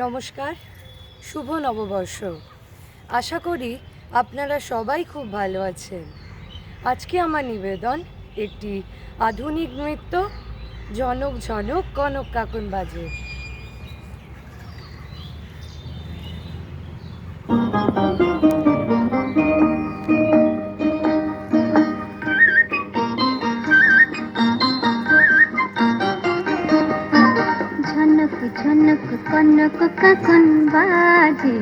নমস্কার, শুভ নববর্ষ। আশা করি আপনারা সবাই খুব ভালো আছেন। আজকে আমার নিবেদন একটি আধুনিক নৃত্য, ঝনক ঝনক কনক কাকন বাজে। ঝনক ঝনক কনক কাকন বাজে,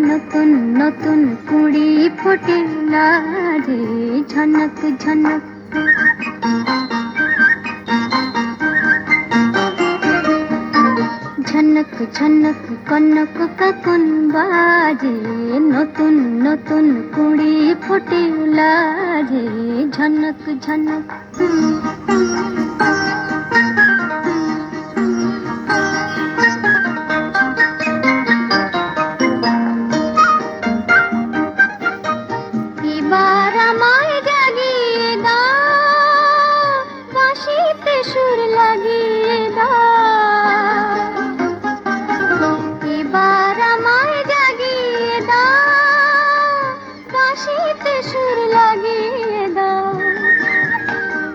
নতুন নতুন কুড়ি ফোটে লাজে। ঝনক ঝনক ঝনক ঝনক কনক কাকন বাজে, নতুন নতুন কুড়ি ফোটে লাজে। ঝনক ঝনক এবার আমায় জাগিয়ে দাও, বাঁশিতে সুর লাগিয়ে দাও। এবার আমায় জাগিয়ে দাও, বাঁশিতে সুর লাগিয়ে দাও।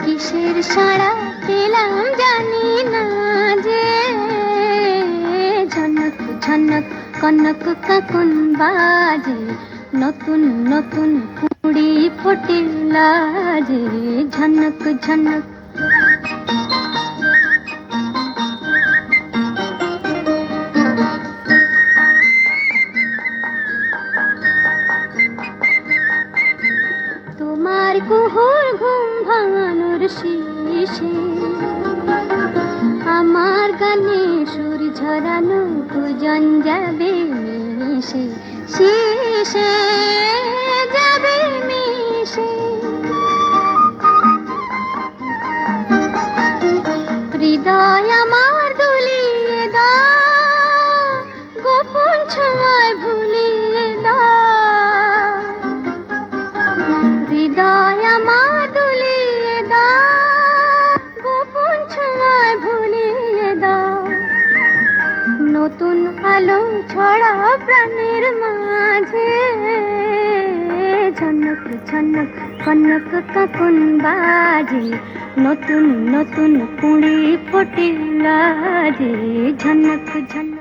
কিসের সাড়া পেলাম জানি না যে, ঝনক ঝনক কনক কাকন বাজে, নতুন নতুন কুড়ি ফোটে লাজে। ঝনক ঝনক তোমার কুহুর ঘুম ভাঙানোর শেষে, আমার গানে সুর ঝরানো পূজন যাবে মিশে, শেষে যাবে মিশে। হৃদয় আমার দুলিয়ে দাও, গোপন ছোঁয়ায় ভুলিয়ে দাও। হৃদয় আমার দুলিয়ে দাও, গোপন ছোঁয়ায় ভুলিয়ে দাও। নতুন আলো ছড়া প্রাণের মাঝে, ঝনক ঝনক কনক কাকন বাজে, নতুন নতুন কুড়ি ফোটে লাজে। ঝনক ঝনক